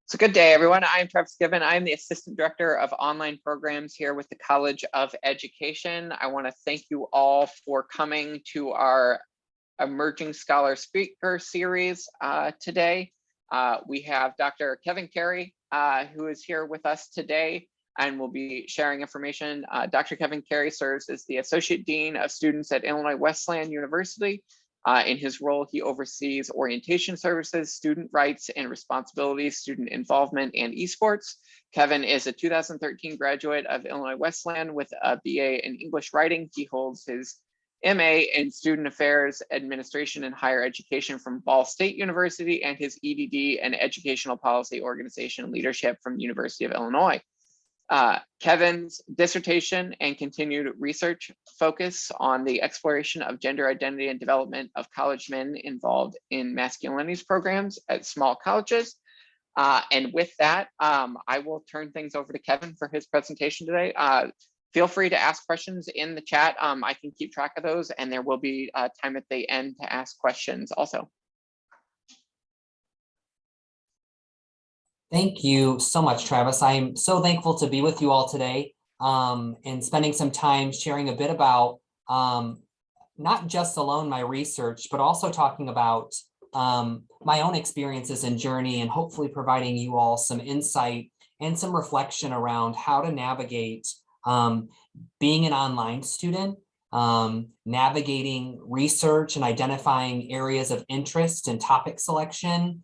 So good day, everyone. I'm Travis Given. I'm the Assistant Director of Online Programs here with the College of Education. I want to thank you all for coming to our Emerging Scholar Speaker Series today. We have Dr. Kevin Carey, who is here with us today and will be sharing information. Dr. Kevin Carey serves as the Associate Dean of Students at Illinois Wesleyan University. In his role, he oversees orientation services, student rights and responsibilities, student involvement, and esports. Kevin is a 2013 graduate of Illinois Wesleyan with a BA in English writing. He holds his MA in Student Affairs, Administration, and Higher Education from Ball State University and his EDD in Educational Policy Organization Leadership from University of Illinois. Kevin's dissertation and continued research focus on the exploration of gender identity and development of college men involved in masculinities programs at small colleges. And with that, I will turn things over to Kevin for his presentation today. Feel free to ask questions in the chat. I can keep track of those, and there will be time at the end to ask questions also. Thank you so much, Travis. I'm so thankful to be with you all today and spending some time sharing a bit about not just alone my research, but also talking about my own experiences and journey, and hopefully providing you all some insight and some reflection around how to navigate being an online student, navigating research and identifying areas of interest and topic selection.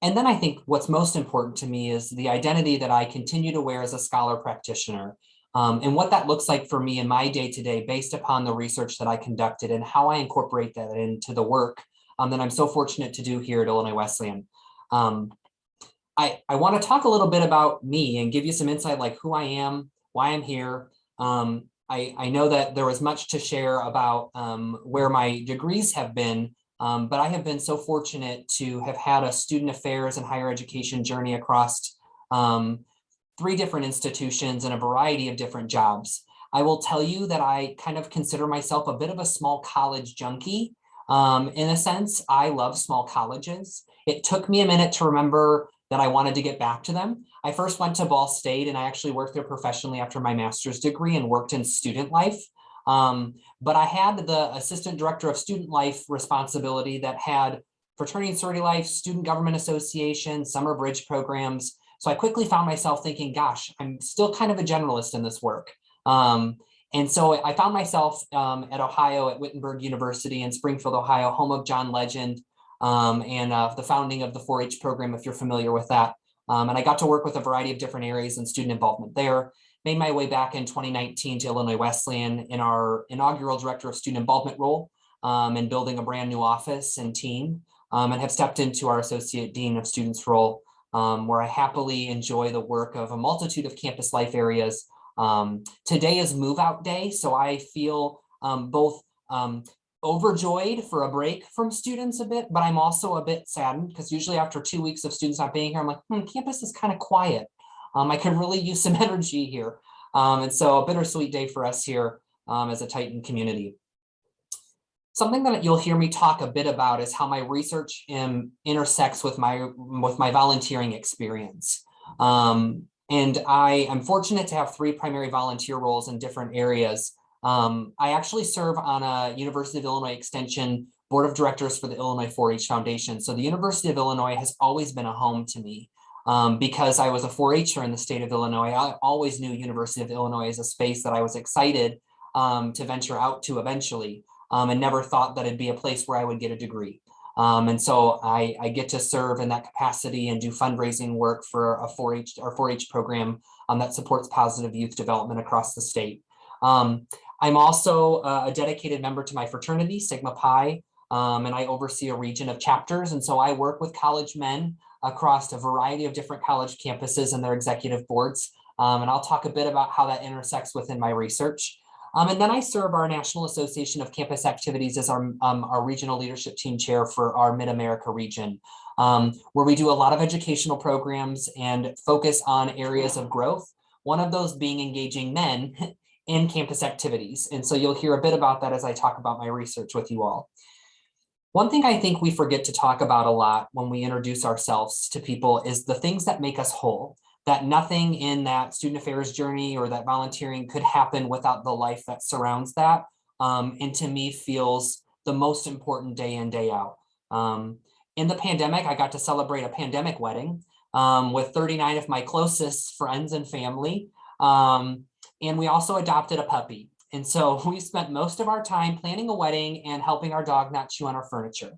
And then I think what's most important to me is the identity that I continue to wear as a scholar practitioner, and what that looks like for me in my day-to-day based upon the research that I conducted and how I incorporate that into the work that I'm so fortunate to do here at Illinois Wesleyan. I want to talk a little bit about me and give you some insight, like who I am, why I'm here. I know that there was much to share about where my degrees have been, but I have been so fortunate to have had a student affairs and higher education journey across 3 different institutions and a variety of different jobs. I will tell you that I kind of consider myself a bit of a small college junkie. In a sense, I love small colleges. It took me a minute to remember that I wanted to get back to them. I first went to Ball State, and I actually worked there professionally after my master's degree and worked in student life. But I had the assistant director of student life responsibility that had fraternity and sorority life, student government association, summer bridge programs. So I quickly found myself thinking, gosh, I'm still kind of a generalist in this work. And so I found myself at Ohio at Wittenberg University in Springfield, Ohio, home of John Legend, and the founding of the 4-H program, if you're familiar with that. And I got to work with a variety of different areas and student involvement there. Made my way back in 2019 to Illinois Wesleyan in our inaugural Director of Student Involvement role, and building a brand new office and team, and have stepped into our Associate Dean of Students role, where I happily enjoy the work of a multitude of campus life areas. Today is move out day, so I feel both overjoyed for a break from students a bit, but I'm also a bit saddened because usually after 2 weeks of students not being here, I'm like, campus is kind of quiet. I could really use some energy here. And so a bittersweet day for us here as a Titan community. Something that you'll hear me talk a bit about is how my research intersects with my volunteering experience. And I am fortunate to have 3 primary volunteer roles in different areas. I actually serve on a University of Illinois Extension Board of Directors for the Illinois 4-H Foundation. So the University of Illinois has always been a home to me. Because I was a 4-H'er in the state of Illinois, I always knew University of Illinois as a space that I was excited to venture out to eventually, and never thought that it'd be a place where I would get a degree. And so I get to serve in that capacity and do fundraising work for a 4-H program that supports positive youth development across the state. I'm also a dedicated member to my fraternity, Sigma Pi, and I oversee a region of chapters. And so I work with college men across a variety of different college campuses and their executive boards. And I'll talk a bit about how that intersects within my research. And then I serve our National Association of Campus Activities as our regional leadership team chair for our Mid-America region, where we do a lot of educational programs and focus on areas of growth. One of those being engaging men in campus activities. And so you'll hear a bit about that as I talk about my research with you all. One thing I think we forget to talk about a lot when we introduce ourselves to people is the things that make us whole, that nothing in that student affairs journey or that volunteering could happen without the life that surrounds that. And to me feels the most important day in, day out. In the pandemic, I got to celebrate a pandemic wedding with 39 of my closest friends and family. And we also adopted a puppy. And so we spent most of our time planning a wedding and helping our dog not chew on our furniture.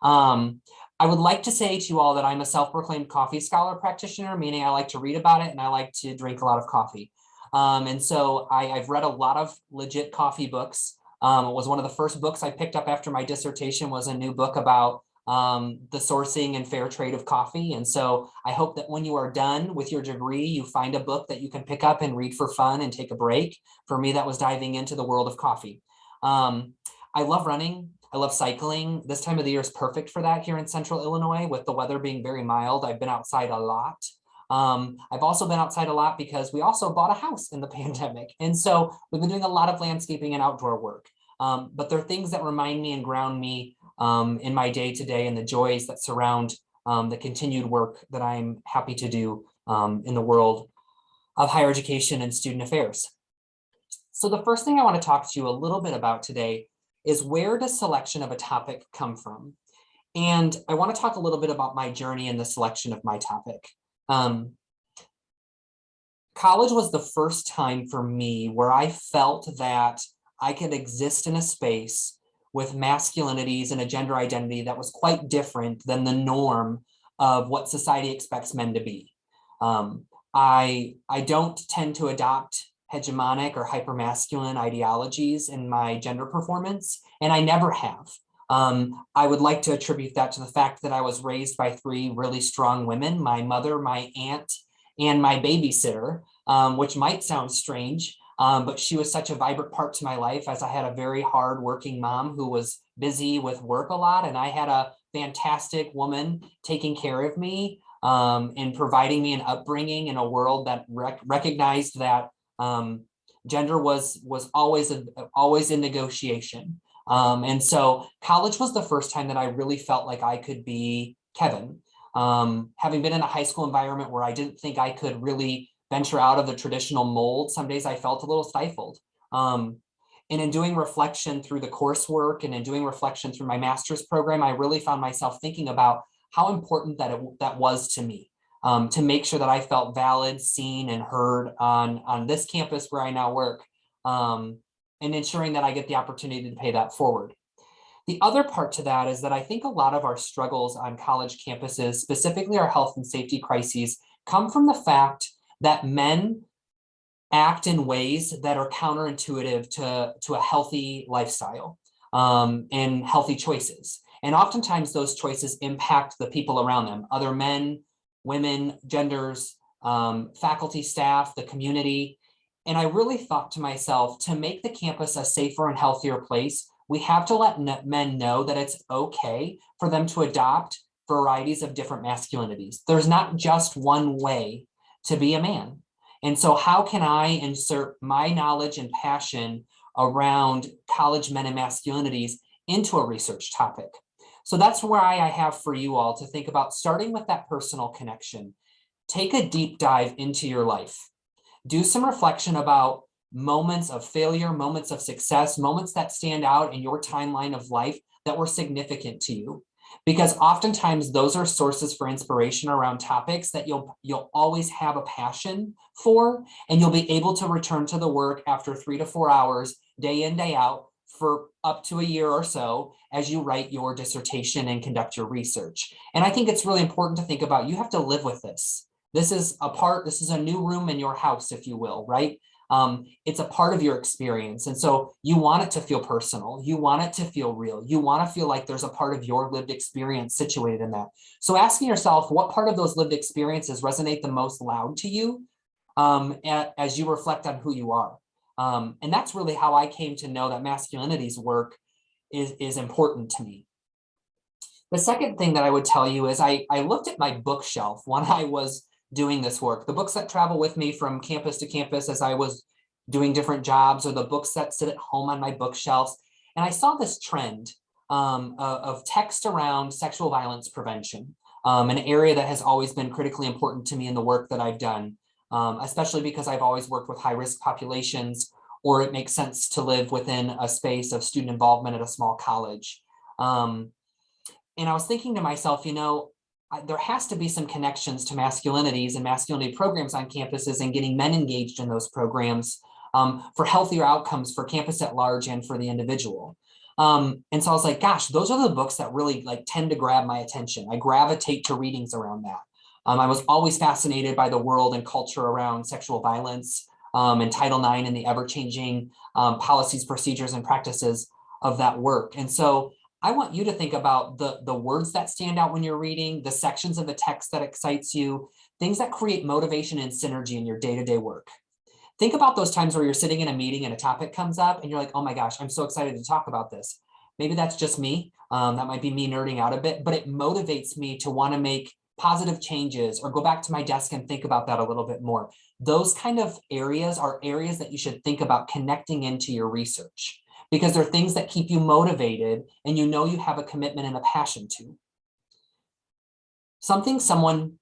I would like to say to you all that I'm a self-proclaimed coffee scholar practitioner, meaning I like to read about it and I like to drink a lot of coffee. And so I've read a lot of legit coffee books. It was one of the first books I picked up after my dissertation was a new book about the sourcing and fair trade of coffee. And so I hope that when you are done with your degree, you find a book that you can pick up and read for fun and take a break. For me, that was diving into the world of coffee. I love running. I love cycling. This time of the year is perfect for that here in Central Illinois with the weather being very mild. I've been outside a lot. I've also been outside a lot because we also bought a house in the pandemic. And so we've been doing a lot of landscaping and outdoor work. But there are things that remind me and ground me in my day-to-day and the joys that surround the continued work that I'm happy to do in the world of higher education and student affairs. So the first thing I want to talk to you a little bit about today is where does selection of a topic come from? And I want to talk a little bit about my journey in the selection of my topic. College was the first time for me where I felt that I could exist in a space with masculinities and a gender identity that was quite different than the norm of what society expects men to be. I don't tend to adopt hegemonic or hypermasculine ideologies in my gender performance, and I never have. I would like to attribute that to the fact that I was raised by three really strong women, my mother, my aunt, and my babysitter, which might sound strange, but she was such a vibrant part to my life as I had a very hard working mom who was busy with work a lot, and I had a fantastic woman taking care of me and providing me an upbringing in a world that recognized that gender was always in negotiation. And so college was the first time that I really felt like I could be Kevin. Having been in a high school environment where I didn't think I could really venture out of the traditional mold, some days I felt a little stifled. And in doing reflection through the coursework and in doing reflection through my master's program, I really found myself thinking about how important that was to me. To make sure that I felt valid, seen, and heard on this campus where I now work, and ensuring that I get the opportunity to pay that forward. The other part to that is that I think a lot of our struggles on college campuses, specifically our health and safety crises, come from the fact that men act in ways that are counterintuitive to a healthy lifestyle and healthy choices. And oftentimes those choices impact the people around them, other men, women, genders, faculty, staff, the community. And I really thought to myself, to make the campus a safer and healthier place, we have to let men know that it's okay for them to adopt varieties of different masculinities. There's not just one way to be a man. And so how can I insert my knowledge and passion around college men and masculinities into a research topic? So that's why I have for you all to think about starting with that personal connection. Take a deep dive into your life. Do some reflection about moments of failure, moments of success, moments that stand out in your timeline of life that were significant to you. Because oftentimes those are sources for inspiration around topics that you'll always have a passion for, and you'll be able to return to the work after 3 to 4 hours, day in, day out, for up to a year or so as you write your dissertation and conduct your research. And I think it's really important to think about, you have to live with this. This is a new room in your house, if you will, right? It's a part of your experience. And so you want it to feel personal. You want it to feel real. You want to feel like there's a part of your lived experience situated in that. So asking yourself, what part of those lived experiences resonate the most loud to you as you reflect on who you are? And that's really how I came to know that Masculinities work is important to me. The second thing that I would tell you is I looked at my bookshelf when I was doing this work. The books that travel with me from campus to campus as I was doing different jobs, or the books that sit at home on my bookshelves. And I saw this trend of text around sexual violence prevention, an area that has always been critically important to me in the work that I've done, especially because I've always worked with high-risk populations, or it makes sense to live within a space of student involvement at a small college. And I was thinking to myself, there has to be some connections to masculinities and masculinity programs on campuses and getting men engaged in those programs for healthier outcomes for campus at large and for the individual. And so I was like, gosh, those are the books that really tend to grab my attention. I gravitate to readings around that. I was always fascinated by the world and culture around sexual violence and Title IX and the ever-changing policies, procedures, and practices of that work. And so I want you to think about the words that stand out when you're reading, the sections of the text that excites you, things that create motivation and synergy in your day-to-day work. Think about those times where you're sitting in a meeting and a topic comes up and you're like, oh my gosh, I'm so excited to talk about this. Maybe that's just me. That might be me nerding out a bit, but it motivates me to want to make positive changes or go back to my desk and think about that a little bit more. Those kind of areas are areas that you should think about connecting into your research, because they're things that keep you motivated and you have a commitment and a passion to. Something someone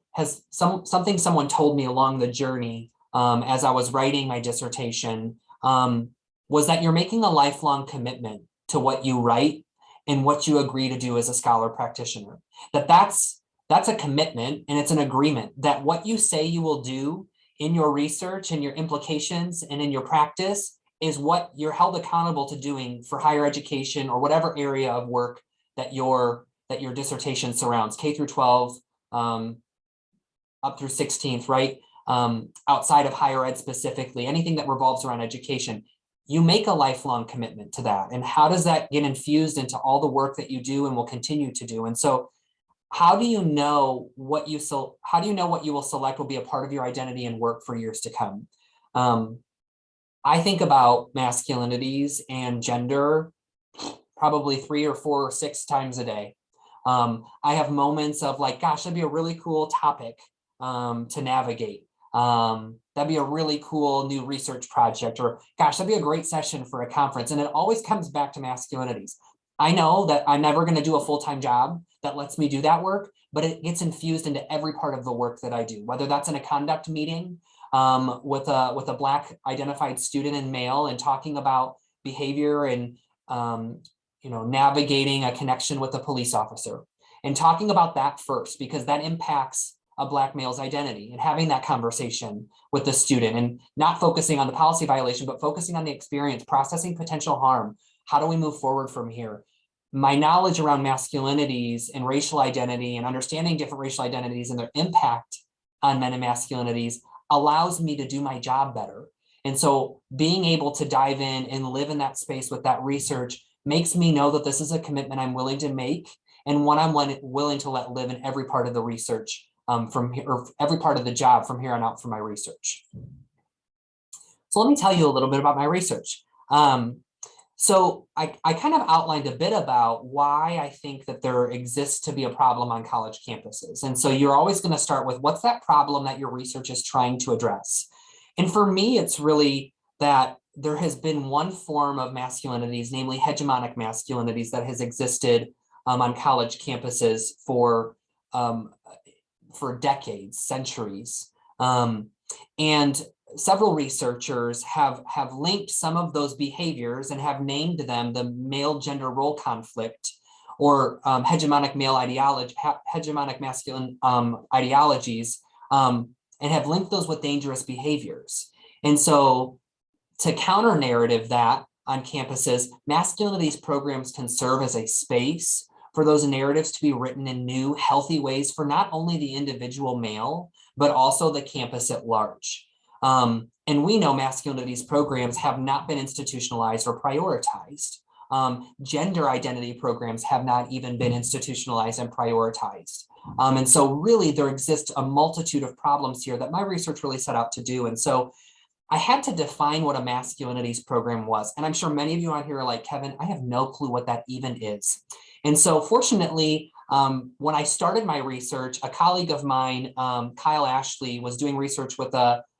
told me along the journey as I was writing my dissertation was that you're making a lifelong commitment to what you write and what you agree to do as a scholar practitioner. That's a commitment, and it's an agreement that what you say you will do in your research and your implications and in your practice is what you're held accountable to doing for higher education or whatever area of work that your dissertation surrounds, K through 12, up through 16th, right? Outside of higher ed specifically, anything that revolves around education, you make a lifelong commitment to that. And how does that get infused into all the work that you do and will continue to do? And so how do you know what you will select will be a part of your identity and work for years to come? I think about masculinities and gender probably 3 or 4 or 6 times a day. I have moments of like, gosh, that'd be a really cool topic to navigate. That'd be a really cool new research project, or gosh, that'd be a great session for a conference. And it always comes back to masculinities. I know that I'm never going to do a full-time job that lets me do that work, but it gets infused into every part of the work that I do, whether that's in a conduct meeting with a Black identified student and male and talking about behavior and navigating a connection with a police officer, and talking about that first, because that impacts a Black male's identity, and having that conversation with the student and not focusing on the policy violation, but focusing on the experience, processing potential harm. How do we move forward from here? My knowledge around masculinities and racial identity and understanding different racial identities and their impact on men and masculinities allows me to do my job better. And so being able to dive in and live in that space with that research makes me know that this is a commitment I'm willing to make, and one I'm willing to let live in every part of the research from here, or every part of the job from here on out for my research. So let me tell you a little bit about my research. So I kind of outlined a bit about why I think that there exists to be a problem on college campuses. And so you're always going to start with, what's that problem that your research is trying to address? And for me, it's really that there has been one form of masculinities, namely hegemonic masculinities, that has existed on college campuses for decades, centuries. And several researchers have linked some of those behaviors and have named them the male gender role conflict, or hegemonic male ideology, hegemonic masculine ideologies, and have linked those with dangerous behaviors. And so to counter narrative that on campuses, masculinities programs can serve as a space for those narratives to be written in new, healthy ways for not only the individual male, but also the campus at large. And we know masculinities programs have not been institutionalized or prioritized. Gender identity programs have not even been institutionalized and prioritized. And so really there exists a multitude of problems here that my research really set out to do. And so I had to define what a masculinities program was. And I'm sure many of you on here are like, Kevin, I have no clue what that even is. And so fortunately, when I started my research, a colleague of mine, Kyle Ashley, was doing research with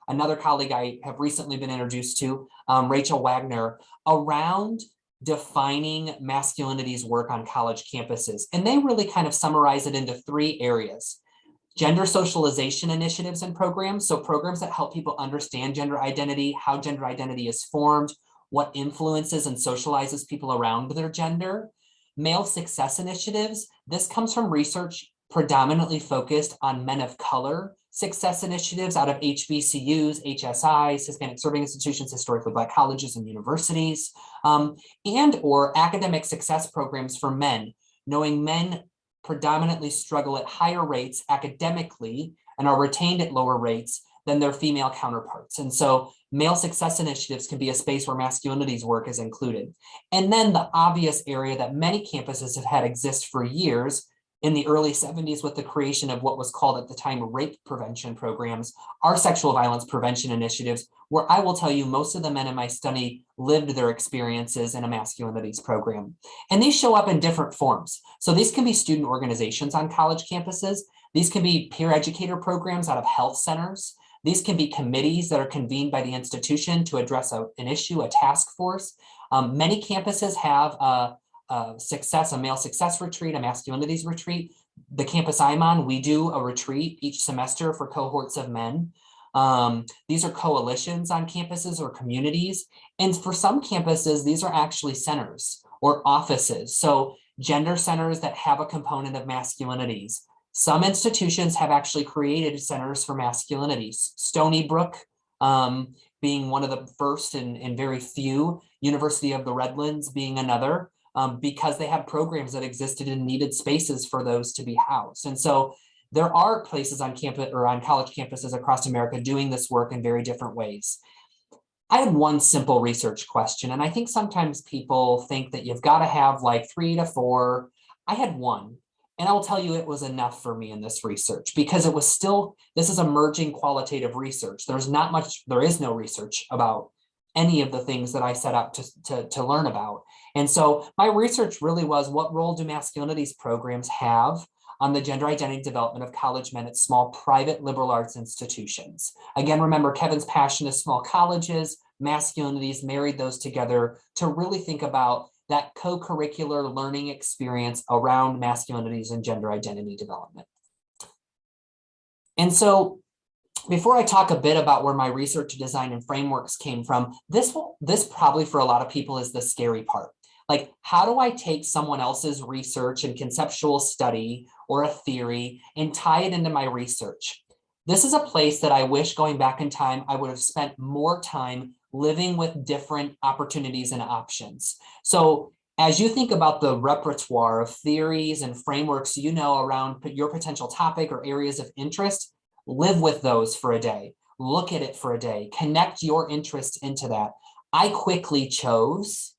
another colleague I have recently been introduced to, Rachel Wagner, around defining Masculinities work on college campuses. And they really kind of summarize it into 3 areas. Gender socialization initiatives and programs. So programs that help people understand gender identity, how gender identity is formed, what influences and socializes people around their gender. Male success initiatives. This comes from research predominantly focused on men of color success initiatives out of HBCUs, HSIs, Hispanic serving institutions, historically Black colleges and universities, and or academic success programs for men, knowing men predominantly struggle at higher rates academically and are retained at lower rates than their female counterparts. And so male success initiatives can be a space where Masculinities work is included. And then the obvious area that many campuses have had exist for years in the early 70s with the creation of what was called at the time rape prevention programs, are sexual violence prevention initiatives, where I will tell you most of the men in my study lived their experiences in a Masculinities program. And these show up in different forms. So these can be student organizations on college campuses. These can be peer educator programs out of health centers. These can be committees that are convened by the institution to address an issue, a task force. Many campuses have a male success retreat, a Masculinities retreat. The campus I'm on, we do a retreat each semester for cohorts of men. These are coalitions on campuses or communities. And for some campuses, these are actually centers or offices. So gender centers that have a component of Masculinities. Some institutions have actually created centers for Masculinities. Stony Brook being one of the first and very few, University of the Redlands being another, because they had programs that existed and needed spaces for those to be housed. And so there are places on campus or on college campuses across America doing this work in very different ways. I had one simple research question, and I think sometimes people think that you've got to have like 3 to 4. I had one, and I will tell you it was enough for me in this research because it was still, this is emerging qualitative research. There is no research about any of the things that I set out to learn about. And so my research really was, what role do Masculinities programs have on the gender identity development of college men at small private liberal arts institutions? Again, remember, Kevin's passion is small colleges. Masculinities married those together to really think about that co-curricular learning experience around Masculinities and gender identity development. And so before I talk a bit about where my research design and frameworks came from, this probably for a lot of people is the scary part. Like, how do I take someone else's research and conceptual study or a theory and tie it into my research? This is a place that I wish, going back in time, I would have spent more time living with different opportunities and options. So as you think about the repertoire of theories and frameworks, around your potential topic or areas of interest, live with those for a day, look at it for a day, connect your interest into that. I quickly chose,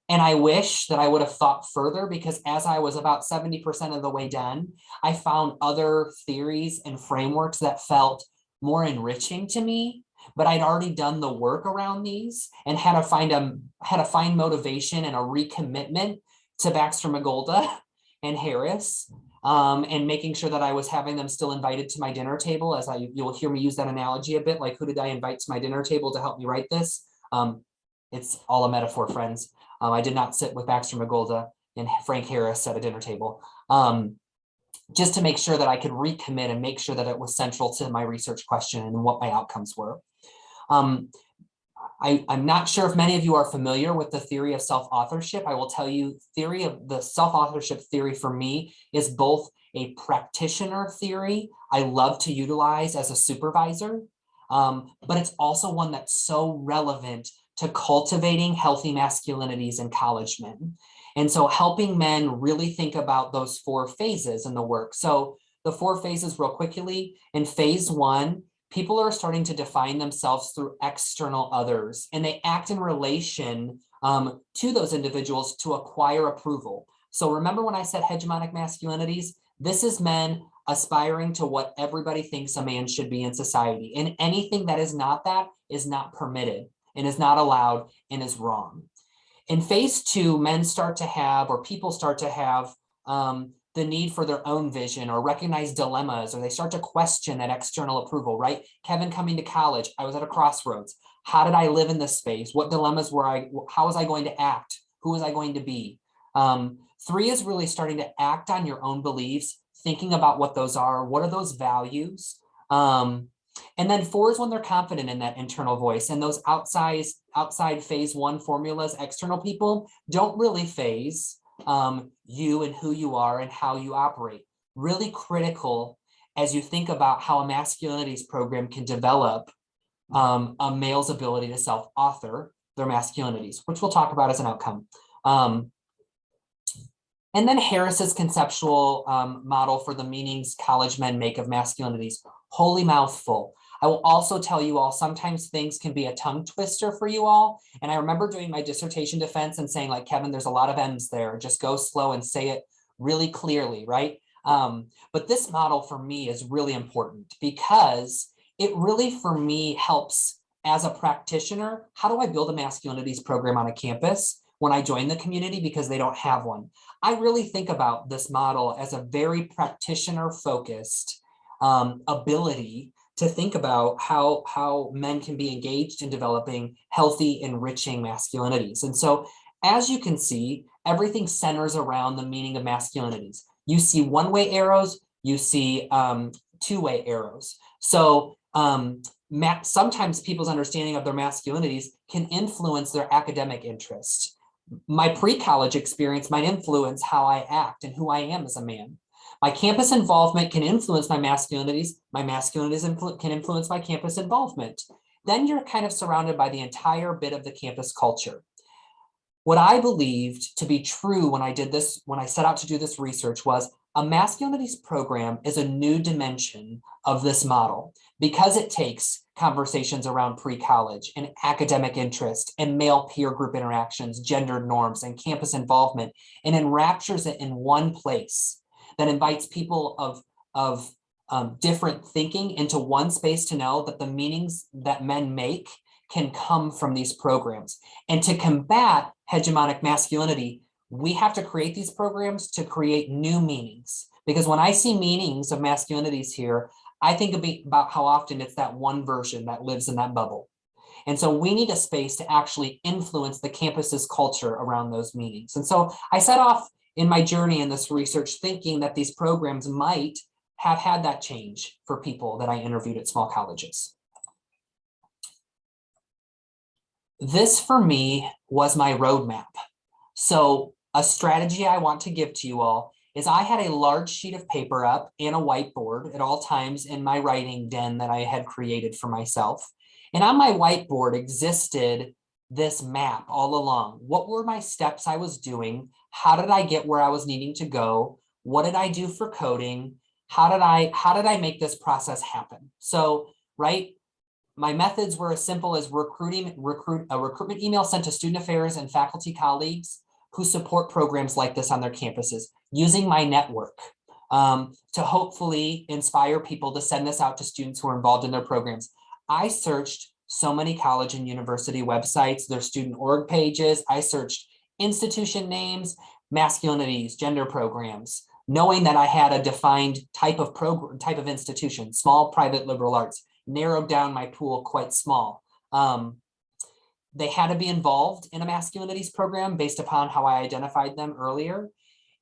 and I wish that I would have thought further, because as I was about 70% of the way done, I found other theories and frameworks that felt more enriching to me, but I'd already done the work around these and had to find motivation and a recommitment to Baxter, Magolda and Harris, and making sure that I was having them still invited to my dinner table. You'll hear me use that analogy a bit, like, who did I invite to my dinner table to help me write this? It's all a metaphor, friends. I did not sit with Baxter, Magolda and Frank Harris at a dinner table, just to make sure that I could recommit and make sure that it was central to my research question and what my outcomes were. I'm not sure if many of you are familiar with the theory of self-authorship. I will tell you, the self-authorship theory for me is both a practitioner theory I love to utilize as a supervisor, but it's also one that's so relevant to cultivating healthy masculinities in college men. And so helping men really think about those 4 phases in the work. So the 4 phases real quickly. In phase 1, people are starting to define themselves through external others, and they act in relation to those individuals to acquire approval. So remember when I said hegemonic masculinities? This is men aspiring to what everybody thinks a man should be in society. And anything that is not that is not permitted and is not allowed and is wrong. In phase 2, men start to have, or people start to have, the need for their own vision or recognize dilemmas, or they start to question that external approval, right? Kevin coming to college, I was at a crossroads. How did I live in this space? What dilemmas how was I going to act Who was I going to be? 3 is really starting to act on your own beliefs, thinking about what those are, what are those values? And then 4 is when they're confident in that internal voice, and those outside phase 1 formulas, external people don't really phase you and who you are and how you operate. Really critical as you think about how a masculinities program can develop a male's ability to self-author their masculinities, which we'll talk about as an outcome. And then Harris's conceptual model for the meanings college men make of masculinities. Holy mouthful. I will also tell you all, sometimes things can be a tongue twister for you all. And I remember doing my dissertation defense and saying, like, Kevin, there's a lot of M's there. Just go slow and say it really clearly, right? But this model for me is really important because it really, for me, helps as a practitioner. How do I build a masculinities program on a campus when I join the community because they don't have one? I really think about this model as a very practitioner-focused ability to think about how men can be engaged in developing healthy, enriching masculinities. And so, as you can see, everything centers around the meaning of masculinities. You see one-way arrows, you see two-way arrows. So sometimes people's understanding of their masculinities can influence their academic interests. My pre-college experience might influence how I act and who I am as a man. My campus involvement can influence my masculinities. My masculinities can influence my campus involvement. Then you're kind of surrounded by the entire bit of the campus culture. What I believed to be true when I set out to do this research was a masculinities program is a new dimension of this model because it takes conversations around pre-college and academic interest and male peer group interactions, gendered norms, and campus involvement, and enraptures it in one place that invites people of different thinking into one space to know that the meanings that men make can come from these programs. And to combat hegemonic masculinity, we have to create these programs to create new meanings. Because when I see meanings of masculinities here, I think about how often it's that one version that lives in that bubble. And so we need a space to actually influence the campus's culture around those meanings. And so I set off in my journey in this research thinking that these programs might have had that change for people that I interviewed at small colleges. This for me was my roadmap. So a strategy I want to give to you all is I had a large sheet of paper up and a whiteboard at all times in my writing den that I had created for myself. And on my whiteboard existed this map all along. What were my steps I was doing? How did I get where I was needing to go? What did I do for coding? How did I make this process happen? So, right, my methods were as simple as recruitment email sent to student affairs and faculty colleagues who support programs like this on their campuses, using my network to hopefully inspire people to send this out to students who are involved in their programs. I searched so many college and university websites, their student org pages. I searched institution names, masculinities, gender programs, knowing that I had a defined type of institution, small private liberal arts, narrowed down my pool quite small. They had to be involved in a masculinities program based upon how I identified them earlier.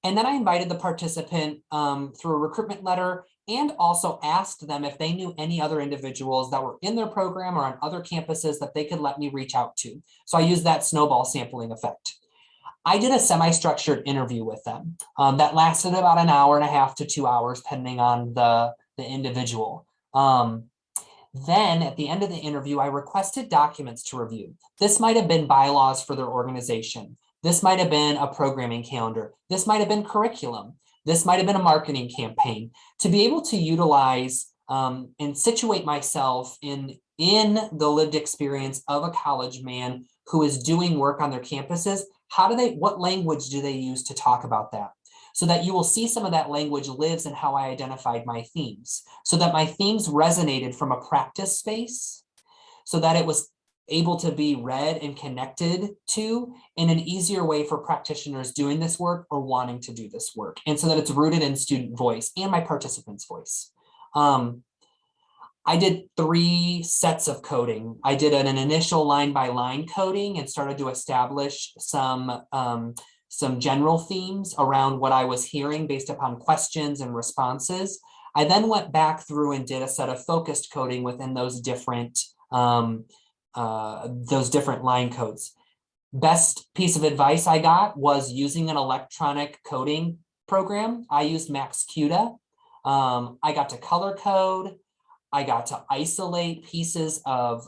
And then I invited the participant through a recruitment letter and also asked them if they knew any other individuals that were in their program or on other campuses that they could let me reach out to. So I used that snowball sampling effect. I did a semi-structured interview with them that lasted about an hour and a half to 2 hours, depending on the individual. Then at the end of the interview, I requested documents to review. This might have been bylaws for their organization. This might have been a programming calendar. This might have been curriculum. This might have been a marketing campaign. To be able to utilize and situate myself in the lived experience of a college man who is doing work on their campuses, what language do they use to talk about that? So that you will see some of that language lives in how I identified my themes, so that my themes resonated from a practice space, so that it was able to be read and connected to in an easier way for practitioners doing this work or wanting to do this work, and so that it's rooted in student voice and my participants' voice. I did 3 sets of coding. I did an initial line by line coding and started to establish some general themes around what I was hearing based upon questions and responses. I then went back through and did a set of focused coding within those different line codes. Best piece of advice I got was using an electronic coding program. I used Masculinity. I got to color code. I got to isolate pieces of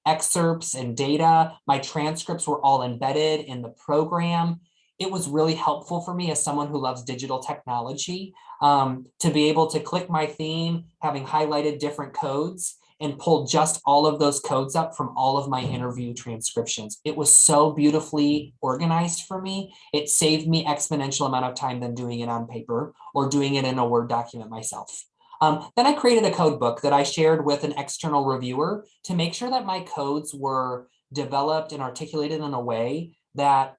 excerpts and data. My transcripts were all embedded in the program. It was really helpful for me as someone who loves digital technology to be able to click my theme, having highlighted different codes, and pull just all of those codes up from all of my interview transcriptions. It was so beautifully organized for me. It saved me exponential amount of time than doing it on paper or doing it in a Word document myself. Then I created a code book that I shared with an external reviewer to make sure that my codes were developed and articulated in a way that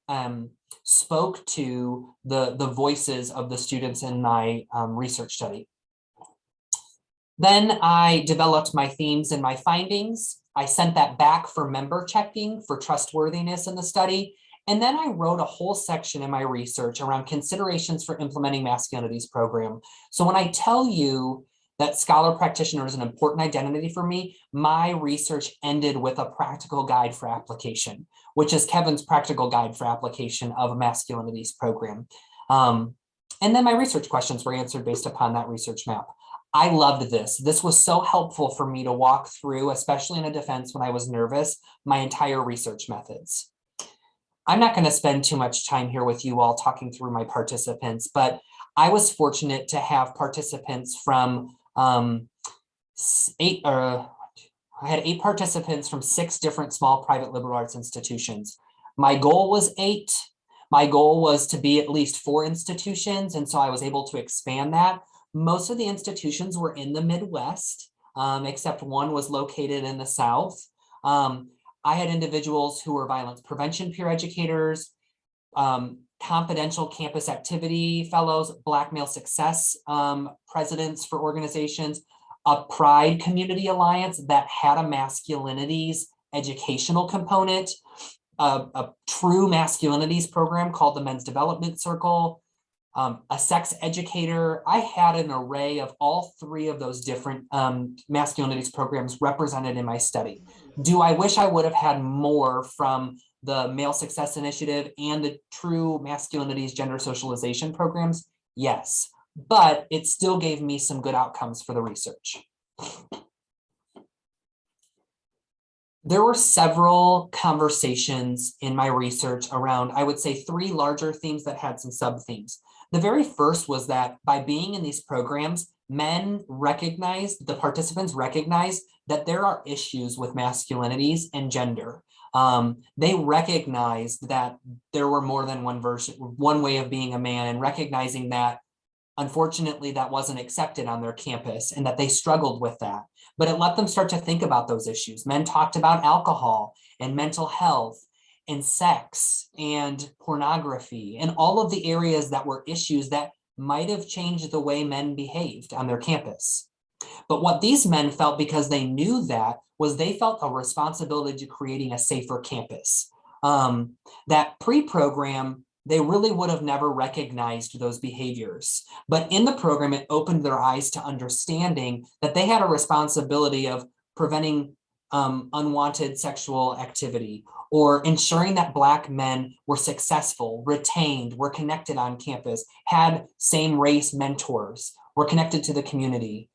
spoke to the voices of the students in my research study. Then I developed my themes and my findings. I sent that back for member checking for trustworthiness in the study. And then I wrote a whole section in my research around considerations for implementing Masculinities program. So when I tell you that scholar practitioner is an important identity for me, my research ended with a practical guide for application, which is Kevin's practical guide for application of a Masculinities program. And then my research questions were answered based upon that research map. I loved this. This was so helpful for me to walk through, especially in a defense when I was nervous, my entire research methods. I'm not going to spend too much time here with you all talking through my participants, but I was fortunate to have participants from I had 8 participants from 6 different small private liberal arts institutions. My goal was 8. My goal was to be at least 4 institutions, and so I was able to expand that. Most of the institutions were in the Midwest, except one was located in the South. I had individuals who were violence prevention peer educators, confidential campus activity fellows, Black male success presidents for organizations, a Pride Community Alliance that had a Masculinities educational component, a true Masculinities program called the Men's Development Circle, a sex educator. I had an array of all 3 of those different Masculinities programs represented in my study. Do I wish I would have had more from the Male Success Initiative and the true Masculinities gender socialization programs? Yes, but it still gave me some good outcomes for the research. There were several conversations in my research around, I would say, 3 larger themes that had some sub-themes. The very first was that by being in these programs, the participants recognized that there are issues with masculinities and gender. They recognized that there were more than one way of being a man, and recognizing that unfortunately that wasn't accepted on their campus and that they struggled with that. But it let them start to think about those issues. Men talked about alcohol and mental health and sex and pornography and all of the areas that were issues that might have changed the way men behaved on their campus. But what these men felt, because they knew that, was they felt a responsibility to creating a safer campus. That pre-program, they really would have never recognized those behaviors. But in the program, it opened their eyes to understanding that they had a responsibility of preventing unwanted sexual activity, or ensuring that Black men were successful, retained, were connected on campus, had same race mentors, were connected to the community.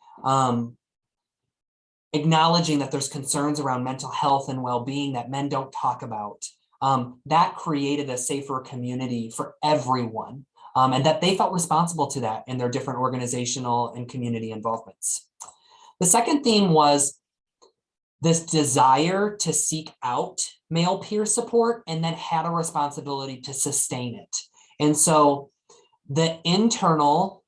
Acknowledging that there's concerns around mental health and well-being that men don't talk about. That created a safer community for everyone, and that they felt responsible to that in their different organizational and community involvements. The second theme was this desire to seek out male peer support and then had a responsibility to sustain it. And so the internal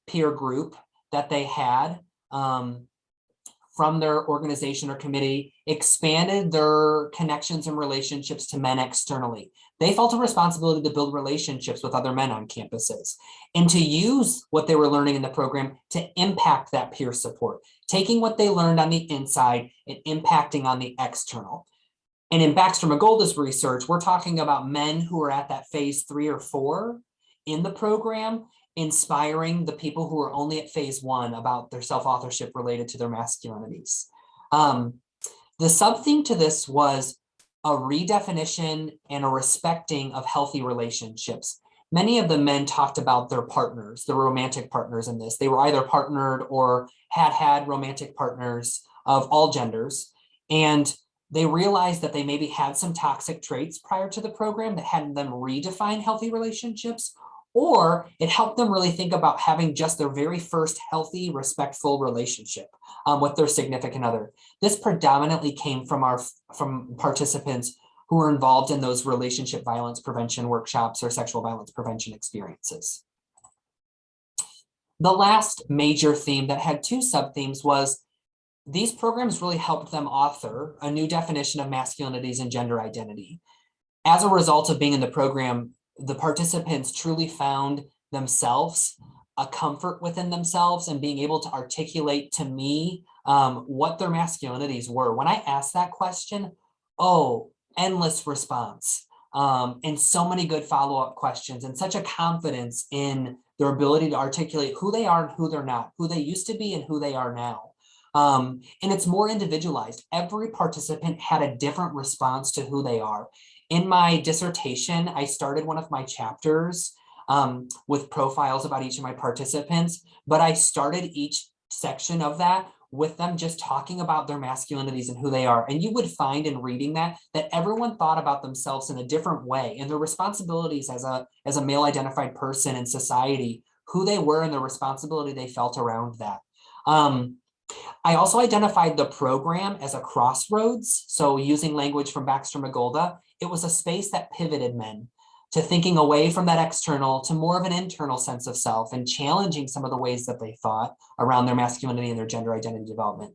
peer group that they had from their organization or committee expanded their connections and relationships to men externally. They felt a responsibility to build relationships with other men on campuses and to use what they were learning in the program to impact that peer support, taking what they learned on the inside and impacting on the external. And in Baxter-Magolda's research, we're talking about men who are at that phase 3 or 4 in the program, inspiring the people who are only at phase 1 about their self-authorship related to their masculinities. The sub-theme to this was a redefinition and a respecting of healthy relationships. Many of the men talked about their partners, their romantic partners in this. They were either partnered or had romantic partners of all genders. And they realized that they maybe had some toxic traits prior to the program that had them redefine healthy relationships, or it helped them really think about having just their very first healthy, respectful relationship with their significant other. This predominantly came from participants who were involved in those relationship violence prevention workshops or sexual violence prevention experiences. The last major theme that had 2 sub-themes was these programs really helped them author a new definition of masculinities and gender identity. As a result of being in the program, the participants truly found themselves, a comfort within themselves, and being able to articulate to me what their masculinities were. When I asked that question, endless response, and so many good follow-up questions, and such a confidence in their ability to articulate who they are and who they're not, who they used to be and who they are now. And it's more individualized. Every participant had a different response to who they are. In my dissertation, I started one of my chapters with profiles about each of my participants, but I started each section of that with them just talking about their masculinities and who they are. And you would find in reading that everyone thought about themselves in a different way and their responsibilities as a male identified person in society, who they were and the responsibility they felt around that. I also identified the program as a crossroads. So using language from Baxter-Magolda, it was a space that pivoted men to thinking away from that external to more of an internal sense of self and challenging some of the ways that they thought around their masculinity and their gender identity development.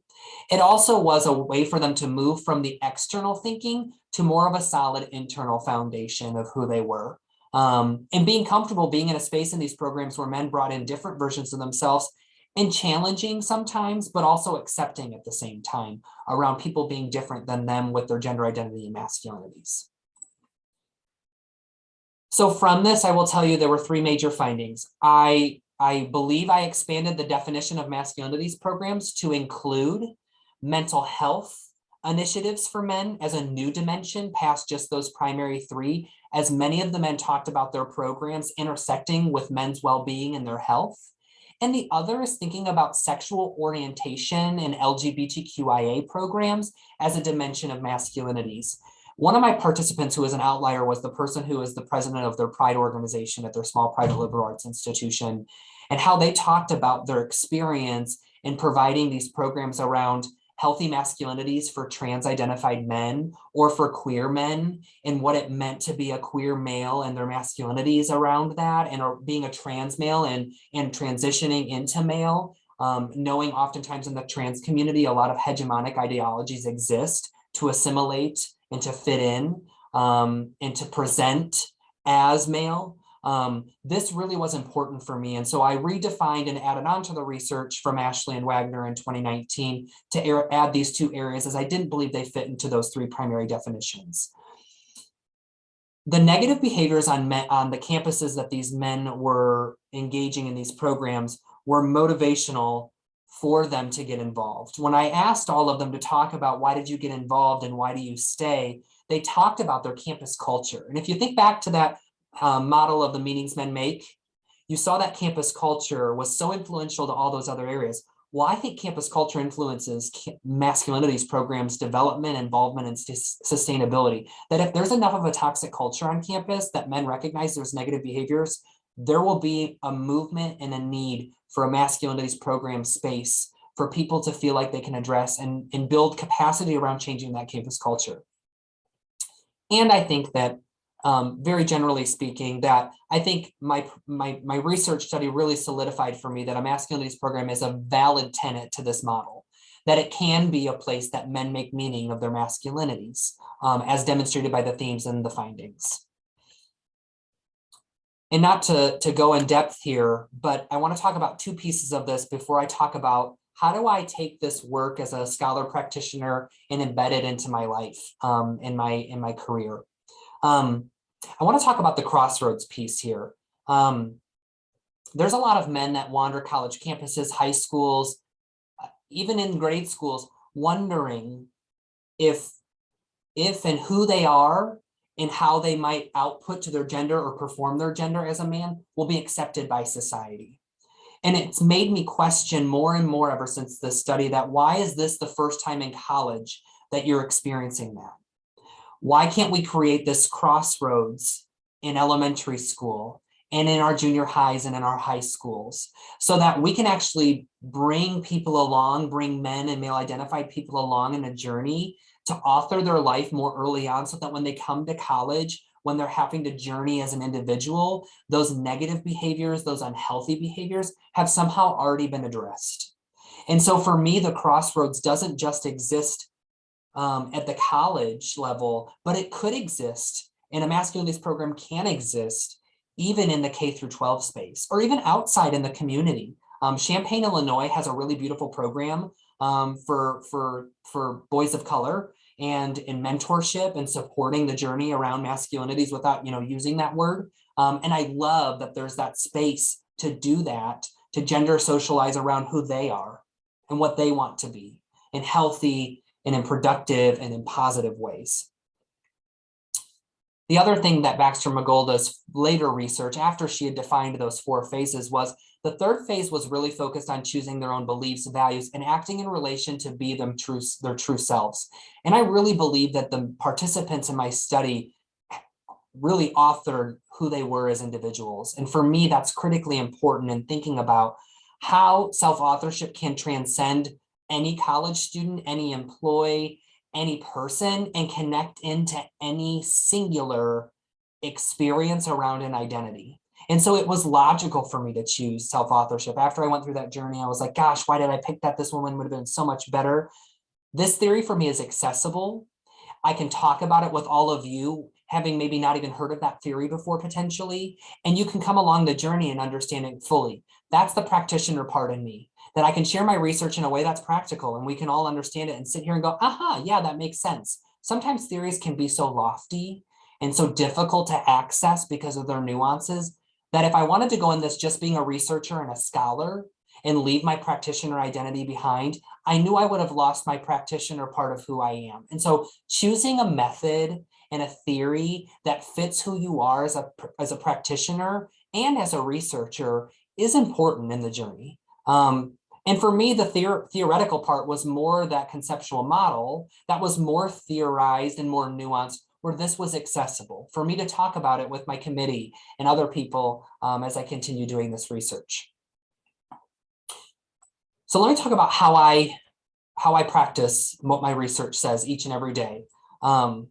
It also was a way for them to move from the external thinking to more of a solid internal foundation of who they were. And being comfortable being in a space in these programs where men brought in different versions of themselves and challenging sometimes, but also accepting at the same time around people being different than them with their gender identity and masculinities. So from this, I will tell you there were 3 major findings. I believe I expanded the definition of masculinities programs to include mental health initiatives for men as a new dimension past just those primary 3, as many of the men talked about their programs intersecting with men's well-being and their health. And the other is thinking about sexual orientation and LGBTQIA programs as a dimension of masculinities. One of my participants who was an outlier was the person who is the president of their Pride organization at their small private liberal arts institution, and how they talked about their experience in providing these programs around healthy masculinities for trans-identified men or for queer men, and what it meant to be a queer male and their masculinities around that, and being a trans male and transitioning into male, knowing oftentimes in the trans community, a lot of hegemonic ideologies exist to assimilate and to fit in and to present as male. This really was important for me. And so I redefined and added on to the research from Ashley and Wagner in 2019 to add these 2 areas, as I didn't believe they fit into those 3 primary definitions. The negative behaviors on the campuses that these men were engaging in these programs were motivational for them to get involved. When I asked all of them to talk about why did you get involved and why do you stay, they talked about their campus culture. And if you think back to that model of the meanings men make, you saw that campus culture was so influential to all those other areas. Well, I think campus culture influences masculinities programs, development, involvement, and sustainability. That if there's enough of a toxic culture on campus that men recognize there's negative behaviors, there will be a movement and a need for a masculinities program space for people to feel like they can address and build capacity around changing that campus culture. And I think that very generally speaking, that I think my research study really solidified for me that a masculinities program is a valid tenet to this model, that it can be a place that men make meaning of their masculinities, as demonstrated by the themes and the findings. And not to go in depth here, but I want to talk about 2 pieces of this before I talk about how do I take this work as a scholar practitioner and embed it into my life, in my career? I want to talk about the crossroads piece here. There's a lot of men that wander college campuses, high schools, even in grade schools, wondering if and who they are and how they might output to their gender or perform their gender as a man will be accepted by society. And it's made me question more and more ever since this study that why is this the first time in college that you're experiencing that? Why can't we create this crossroads in elementary school and in our junior highs and in our high schools so that we can actually bring people along, bring men and male identified people along in a journey to author their life more early on so that when they come to college, when they're having to journey as an individual, those negative behaviors, those unhealthy behaviors have somehow already been addressed. And so for me, the crossroads doesn't just exist at the college level, but it could exist, and a masculinities program can exist even in the K through 12 space, or even outside in the community. Champaign, Illinois has a really beautiful program for boys of color and in mentorship and supporting the journey around masculinities without, using that word. And I love that there's that space to do that, to gender socialize around who they are and what they want to be in healthy and in productive and in positive ways. The other thing that Baxter McGolda's later research, after she had defined those 4 phases, was the 3rd phase was really focused on choosing their own beliefs, values, and acting in relation to be their true selves. And I really believe that the participants in my study really authored who they were as individuals. And for me, that's critically important in thinking about how self-authorship can transcend any college student, any employee, any person, and connect into any singular experience around an identity. And so it was logical for me to choose self-authorship. After I went through that journey, I was like, gosh, why did I pick that? This woman would have been so much better. This theory for me is accessible. I can talk about it with all of you, having maybe not even heard of that theory before potentially, and you can come along the journey and understand it fully. That's the practitioner part in me, that I can share my research in a way that's practical and we can all understand it and sit here and go, aha, yeah, that makes sense. Sometimes theories can be so lofty and so difficult to access because of their nuances that if I wanted to go in this just being a researcher and a scholar and leave my practitioner identity behind, I knew I would have lost my practitioner part of who I am. And so choosing a method and a theory that fits who you are as a practitioner and as a researcher is important in the journey. And for me, the theoretical part was more that conceptual model that was more theorized and more nuanced, where this was accessible for me to talk about it with my committee and other people as I continue doing this research. So let me talk about how I practice what my research says each and every day. I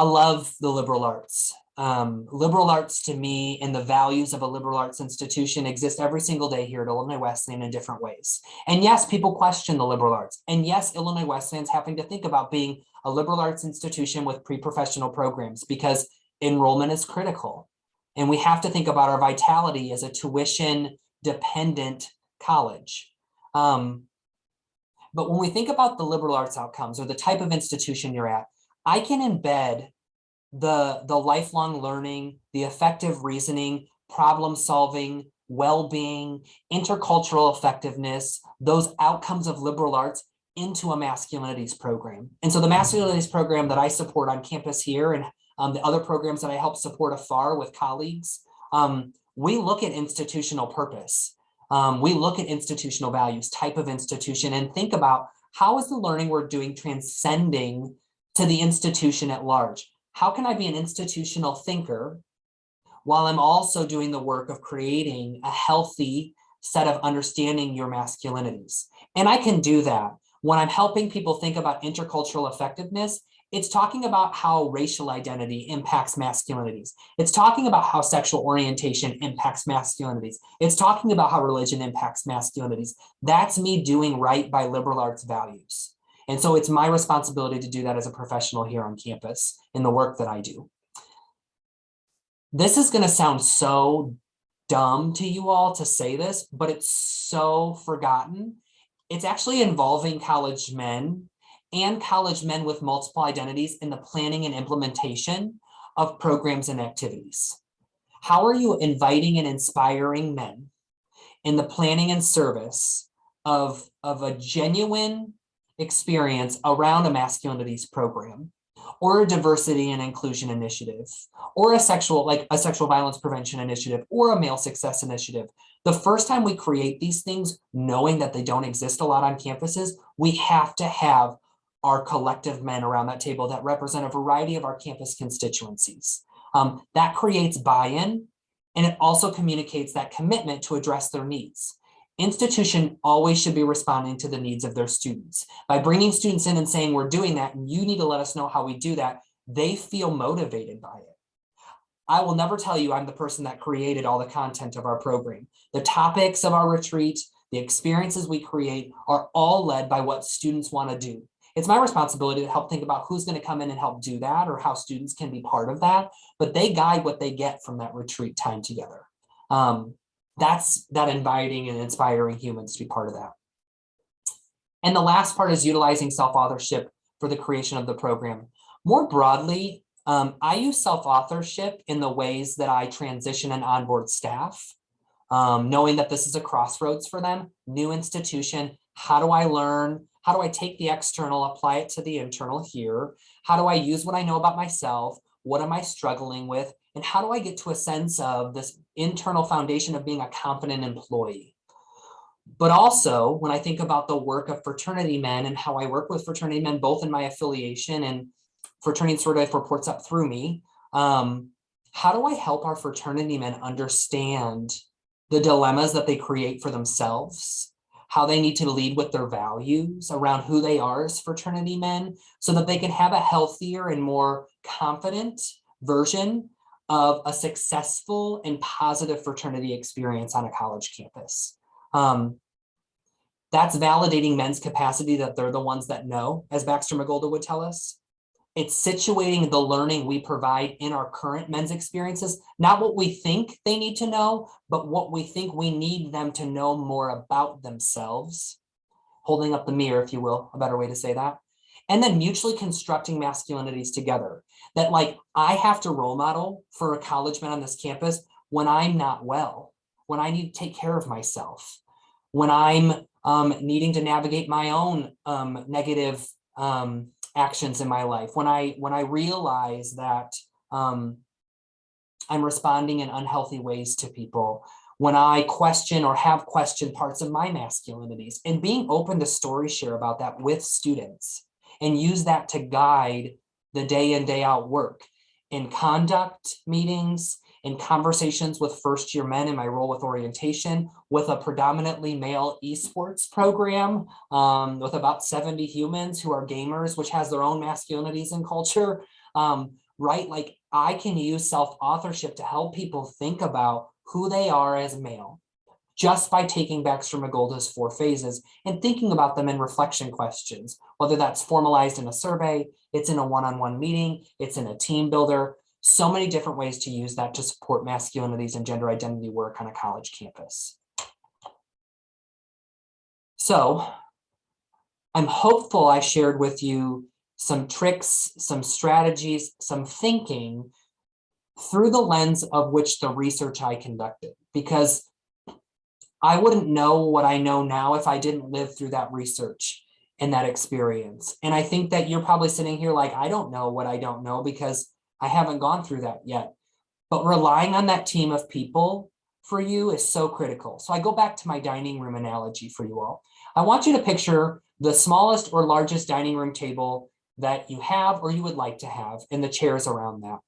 love the liberal arts. Liberal arts to me and the values of a liberal arts institution exist every single day here at Illinois Wesleyan in different ways. And yes, people question the liberal arts. And yes, Illinois Wesleyan's having to think about being a liberal arts institution with pre-professional programs because enrollment is critical. And we have to think about our vitality as a tuition dependent college. But when we think about the liberal arts outcomes or the type of institution you're at, I can embed the lifelong learning, the effective reasoning, problem solving, well-being, intercultural effectiveness, those outcomes of liberal arts into a masculinities program. And so the masculinities program that I support on campus here and the other programs that I help support afar with colleagues, we look at institutional purpose. We look at institutional values, type of institution, and think about how is the learning we're doing transcending to the institution at large? How can I be an institutional thinker while I'm also doing the work of creating a healthy set of understanding your masculinities? And I can do that when I'm helping people think about intercultural effectiveness. It's talking about how racial identity impacts masculinities. It's talking about how sexual orientation impacts masculinities. It's talking about how religion impacts masculinities. That's me doing right by liberal arts values. And so it's my responsibility to do that as a professional here on campus in the work that I do. This is going to sound so dumb to you all to say this, but it's so forgotten. It's actually involving college men and college men with multiple identities in the planning and implementation of programs and activities. How are you inviting and inspiring men in the planning and service of a genuine experience around a masculinities program, or a diversity and inclusion initiative, or a sexual violence prevention initiative, or a male success initiative? The first time we create these things, knowing that they don't exist a lot on campuses, we have to have our collective men around that table that represent a variety of our campus constituencies. That creates buy-in, and it also communicates that commitment to address their needs. Institution always should be responding to the needs of their students. By bringing students in and saying, we're doing that, and you need to let us know how we do that, they feel motivated by it. I will never tell you I'm the person that created all the content of our program. The topics of our retreat, the experiences we create are all led by what students want to do. It's my responsibility to help think about who's going to come in and help do that, or how students can be part of that, but they guide what they get from that retreat time together. That's that inviting and inspiring humans to be part of that. And the last part is utilizing self-authorship for the creation of the program. More broadly, I use self-authorship in the ways that I transition and onboard staff, knowing that this is a crossroads for them, new institution. How do I learn? How do I take the external, apply it to the internal here? How do I use what I know about myself? What am I struggling with? And how do I get to a sense of this internal foundation of being a confident employee? But also, when I think about the work of fraternity men and how I work with fraternity men, both in my affiliation and fraternity sort of reports up through me, how do I help our fraternity men understand the dilemmas that they create for themselves, how they need to lead with their values around who they are as fraternity men, so that they can have a healthier and more confident version of a successful and positive fraternity experience on a college campus. That's validating men's capacity that they're the ones that know, as Baxter McGolder would tell us. It's situating the learning we provide in our current men's experiences, not what we think they need to know, but what we think we need them to know more about themselves. Holding up the mirror, if you will, a better way to say that. And then mutually constructing masculinities together. That, like, I have to role model for a college man on this campus when I'm not well, when I need to take care of myself, when I'm needing to navigate my own negative actions in my life, when I realize that I'm responding in unhealthy ways to people, when I question or have questioned parts of my masculinities, and being open to story share about that with students and use that to guide the day in, day out work in conduct meetings, in conversations with first year men in my role with orientation, with a predominantly male esports program with about 70 humans who are gamers, which has their own masculinities and culture, right? Like, I can use self-authorship to help people think about who they are as male, just by taking Baxter McGolder's 4 phases and thinking about them in reflection questions, whether that's formalized in a survey, it's in a one-on-one meeting, it's in a team builder. So many different ways to use that to support masculinities and gender identity work on a college campus. So I'm hopeful I shared with you some tricks, some strategies, some thinking through the lens of which the research I conducted, because I wouldn't know what I know now if I didn't live through that research and that experience. And I think that you're probably sitting here like, I don't know what I don't know because I haven't gone through that yet. But relying on that team of people for you is so critical. So I go back to my dining room analogy for you all. I want you to picture the smallest or largest dining room table that you have or you would like to have, and the chairs around that.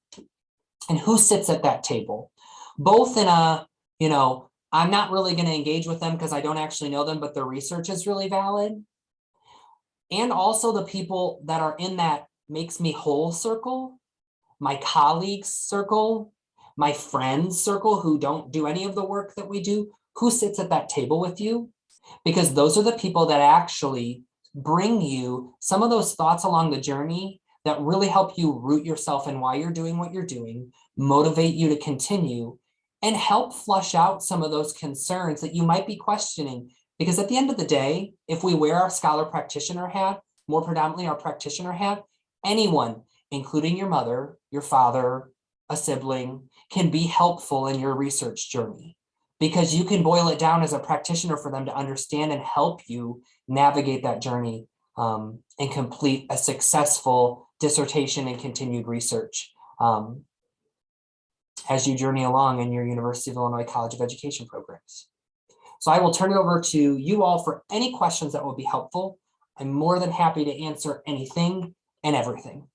And who sits at that table? Both in a, I'm not really going to engage with them because I don't actually know them, but their research is really valid. And also the people that are in that makes me whole circle, my colleagues circle, my friends circle who don't do any of the work that we do, who sits at that table with you? Because those are the people that actually bring you some of those thoughts along the journey that really help you root yourself in why you're doing what you're doing, motivate you to continue, and help flush out some of those concerns that you might be questioning. Because at the end of the day, if we wear our scholar practitioner hat, more predominantly our practitioner hat, anyone, including your mother, your father, a sibling, can be helpful in your research journey, because you can boil it down as a practitioner for them to understand and help you navigate that journey and complete a successful dissertation and continued research as you journey along in your University of Illinois College of Education programs. So I will turn it over to you all for any questions that will be helpful. I'm more than happy to answer anything and everything.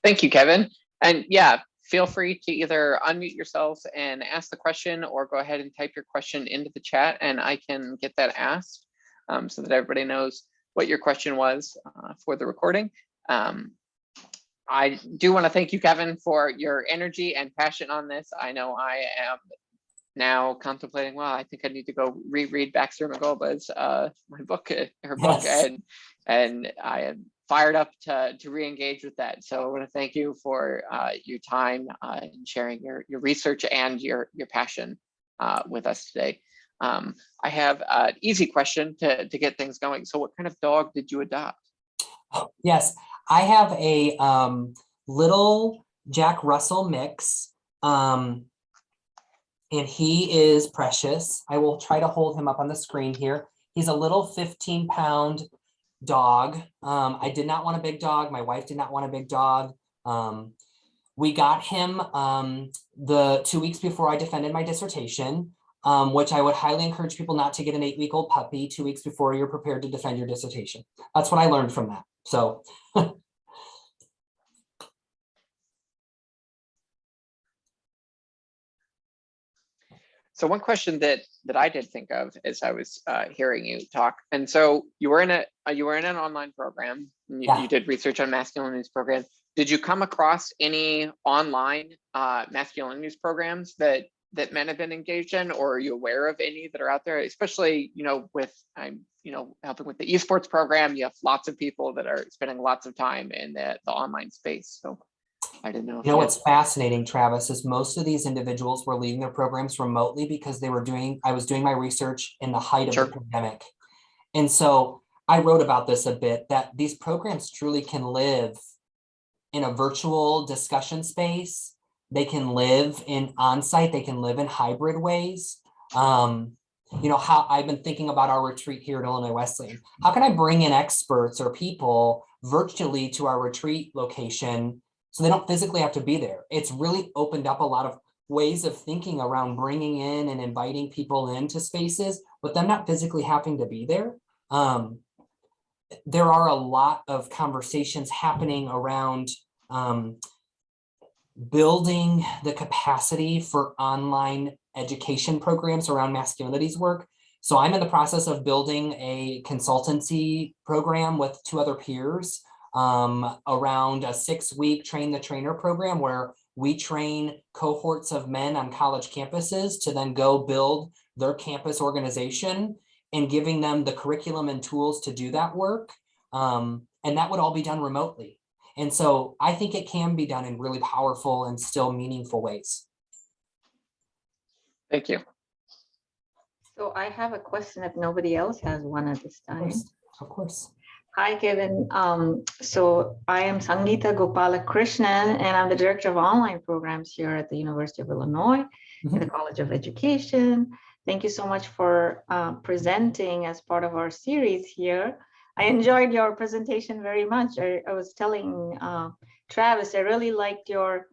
Thank you, Kevin. And yeah, feel free to either unmute yourselves and ask the question, or go ahead and type your question into the chat and I can get that asked so that everybody knows what your question was for the recording. I do want to thank you, Kevin, for your energy and passion on this. I know I am now contemplating, well, I think I need to go reread Baxter McGolba's my book, her book, Yes. and I am fired up to re-engage with that. So I want to thank you for your time and sharing your research and your passion with us today. I have an easy question to get things going. So what kind of dog did you adopt? Yes, I have a little Jack Russell mix, and he is precious. I will try to hold him up on the screen here. He's a little 15-pound dog. I did not want a big dog. My wife did not want a big dog. We got him the 2 weeks before I defended my dissertation, which I would highly encourage people not to get an 8-week-old puppy 2 weeks before you're prepared to defend your dissertation. That's what I learned from that. So So one question that I did think of as I was hearing you talk, and so you were in an online program. You did research on Masculinities program. Did you come across any online Masculinities programs that men have been engaged in, or are you aware of any that are out there? Especially, with helping with the esports program, you have lots of people that are spending lots of time in the online space. So I didn't know. What's fascinating, Travis, is most of these individuals were leading their programs remotely because I was doing my research in the height of the pandemic. And so I wrote about this a bit, that these programs truly can live in a virtual discussion space. They can live in on-site, they can live in hybrid ways. How I've been thinking about our retreat here at Illinois Wesleyan. How can I bring in experts or people virtually to our retreat location so they don't physically have to be there? It's really opened up a lot of ways of thinking around bringing in and inviting people into spaces, but them not physically having to be there. There are a lot of conversations happening around building the capacity for online education programs around masculinities work. So I'm in the process of building a consultancy program with 2 other peers around a 6-week train the trainer program, where we train cohorts of men on college campuses to then go build their campus organization, and giving them the curriculum and tools to do that work. And that would all be done remotely. And so I think it can be done in really powerful and still meaningful ways. Thank you. So I have a question if nobody else has one at this time. Of course. Hi, Kevin. So I am Sangeeta Gopalakrishnan, and I'm the Director of Online Programs here at the University of Illinois in the College of Education. Thank you so much for presenting as part of our series here. I enjoyed your presentation very much. I was telling Travis, I really liked your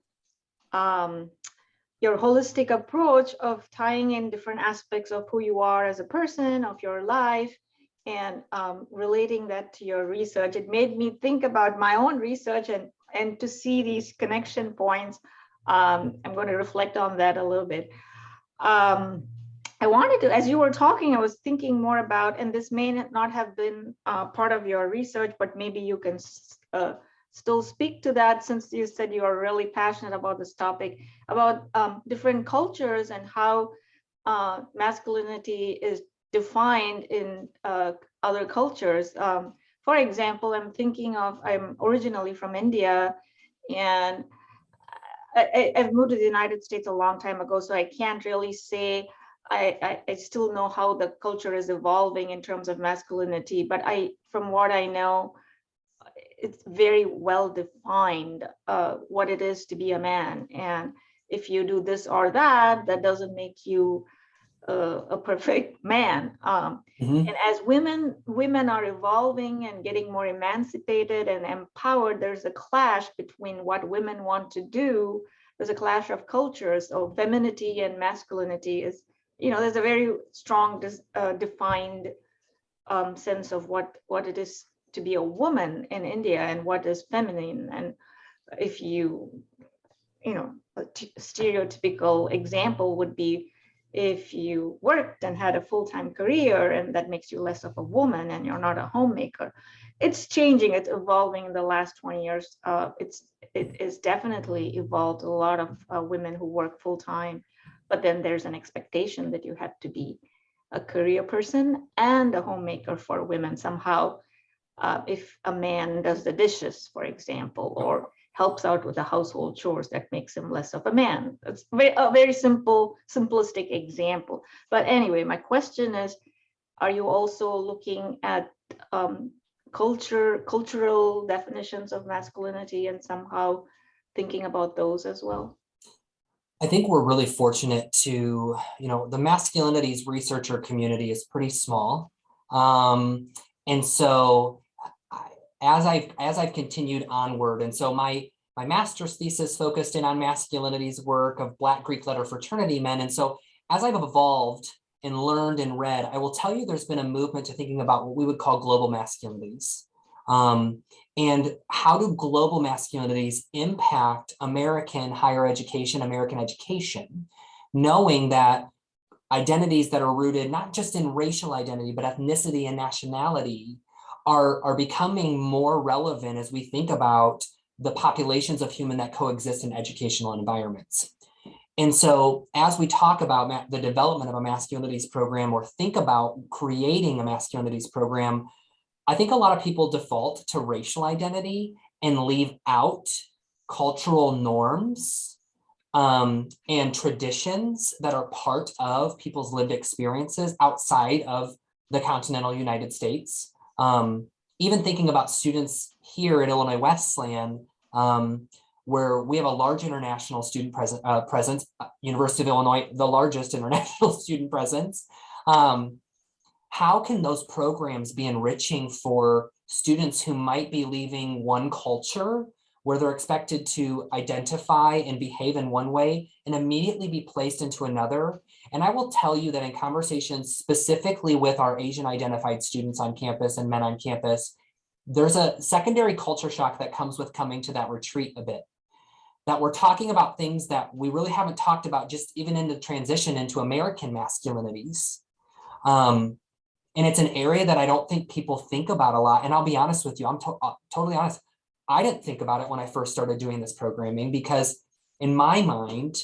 holistic approach of tying in different aspects of who you are as a person, of your life, and relating that to your research. It made me think about my own research and to see these connection points. I'm going to reflect on that a little bit. I wanted to, as you were talking, I was thinking more about, and this may not have been part of your research, but maybe you can still speak to that, since you said you are really passionate about this topic, about different cultures and how masculinity is defined in other cultures. For example, I'm originally from India, and I've moved to the United States a long time ago, so I can't really say. I still know how the culture is evolving in terms of masculinity, but from what I know, it's very well defined what it is to be a man. And if you do this or that, that doesn't make you a perfect man. Mhm. And as women are evolving and getting more emancipated and empowered, there's a clash between what women want to do. There's a clash of cultures. So femininity and masculinity is, there's a very strong defined sense of what it is to be a woman in India and what is feminine. And if a stereotypical example would be if you worked and had a full-time career and that makes you less of a woman and you're not a homemaker. It's changing, it's evolving in the last 20 years. It is definitely evolved. A lot of women who work full-time, but then there's an expectation that you have to be a career person and a homemaker for women somehow. If a man does the dishes, for example, or helps out with the household chores, that makes him less of a man. It's a very simplistic example. But anyway, my question is, are you also looking at cultural definitions of masculinity and somehow thinking about those as well? I think we're really fortunate to, the masculinities researcher community is pretty small. And so as I've continued onward, and so my master's thesis focused in on masculinities work of Black Greek letter fraternity men. And so as I've evolved and learned and read, I will tell you there's been a movement to thinking about what we would call global masculinities. And how do global masculinities impact American higher education, American education, knowing that identities that are rooted not just in racial identity, but ethnicity and nationality are becoming more relevant as we think about the populations of human that coexist in educational environments. And so as we talk about the development of a masculinities program or think about creating a masculinities program, I think a lot of people default to racial identity and leave out cultural norms and traditions that are part of people's lived experiences outside of the continental United States. Even thinking about students here at Illinois Wesleyan, where we have a large international student presence, University of Illinois, the largest international student presence. How can those programs be enriching for students who might be leaving one culture where they're expected to identify and behave in one way and immediately be placed into another? And I will tell you that in conversations specifically with our Asian identified students on campus and men on campus, there's a secondary culture shock that comes with coming to that retreat a bit. That we're talking about things that we really haven't talked about just even in the transition into American masculinities. And it's an area that I don't think people think about a lot. And I'll be honest with you, I'm totally honest. I didn't think about it when I first started doing this programming because in my mind,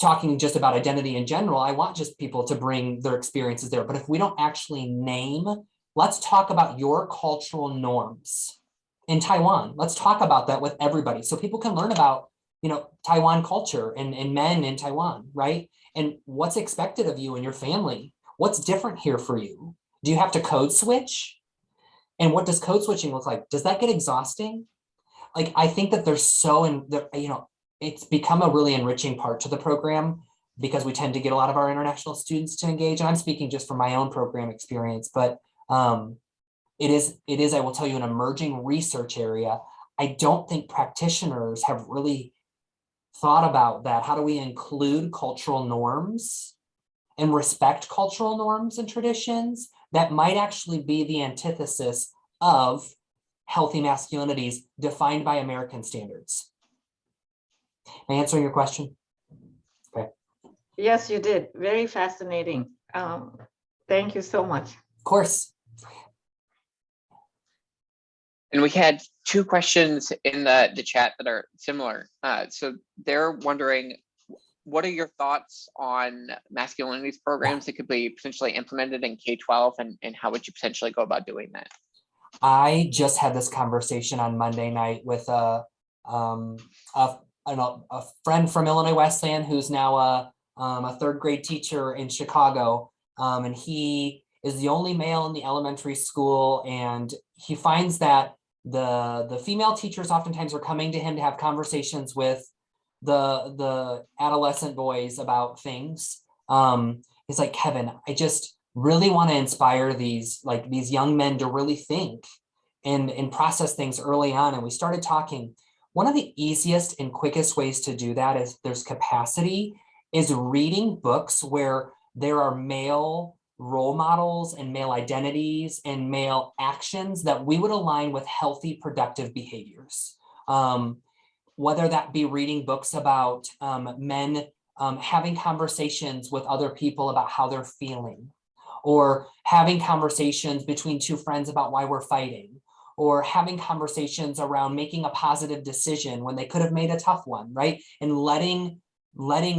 talking just about identity in general, I want just people to bring their experiences there. But if we don't actually name, let's talk about your cultural norms in Taiwan. Let's talk about that with everybody so people can learn about, Taiwan culture and men in Taiwan, right? And what's expected of you and your family. What's different here for you? Do you have to code switch? And what does code switching look like? Does that get exhausting? Like, I think that it's become a really enriching part to the program because we tend to get a lot of our international students to engage. And I'm speaking just from my own program experience, but it is, I will tell you, an emerging research area. I don't think practitioners have really thought about that. How do we include cultural norms and respect cultural norms and traditions that might actually be the antithesis of healthy masculinities defined by American standards? Am I answering your question? Okay. Yes, you did. Very fascinating. Thank you so much. Of course. And we had two questions in the chat that are similar. So they're wondering, what are your thoughts on masculinities programs that could be potentially implemented in K-12 and how would you potentially go about doing that? I just had this conversation on Monday night with a a friend from Illinois Wesleyan who's now a third grade teacher in Chicago. And he is the only male in the elementary school. And he finds that the female teachers oftentimes are coming to him to have conversations with the adolescent boys about things. He's like, Kevin, I just really want to inspire these young men to really think and process things early on. And we started talking. One of the easiest and quickest ways to do that, if there's capacity, is reading books where there are male role models and male identities and male actions that we would align with healthy, productive behaviors. Whether that be reading books about men having conversations with other people about how they're feeling, or having conversations between two friends about why we're fighting, or having conversations around making a positive decision when they could have made a tough one, right? And letting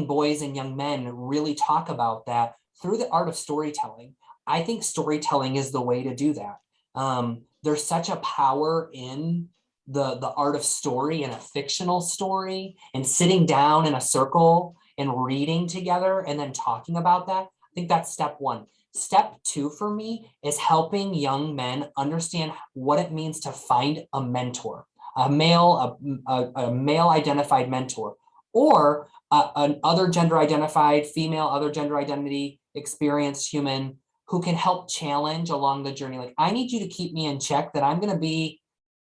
boys and young men really talk about that through the art of storytelling. I think storytelling is the way to do that. There's such a power in the art of story and a fictional story, and sitting down in a circle and reading together and then talking about that. I think that's step one. Step two for me is helping young men understand what it means to find a mentor, a male identified mentor, or an other gender identified female, other gender identity experienced human who can help challenge along the journey. Like, I need you to keep me in check that I'm going to be,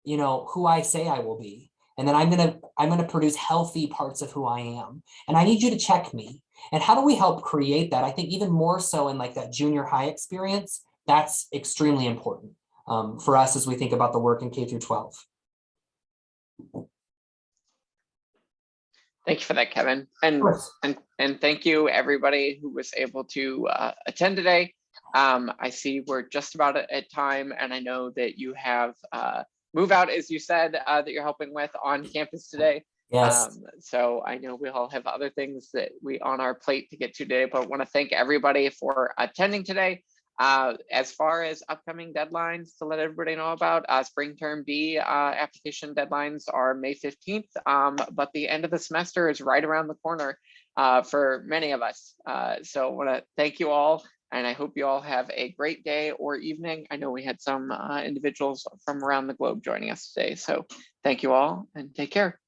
who I say I will be. And then I'm going to produce healthy parts of who I am. And I need you to check me. And how do we help create that? I think even more so in like that junior high experience, that's extremely important for us as we think about the work in K through 12. Thank you for that, Kevin. And thank you everybody who was able to attend today. I see we're just about at time, and I know that you have move out, as you said, that you're helping with on campus today. Yes. So I know we all have other things that we on our plate to get to today, but I want to thank everybody for attending today. As far as upcoming deadlines to let everybody know about, spring term B application deadlines are May 15th, but the end of the semester is right around the corner for many of us. So I want to thank you all, and I hope you all have a great day or evening. I know we had some individuals from around the globe joining us today, so thank you all and take care.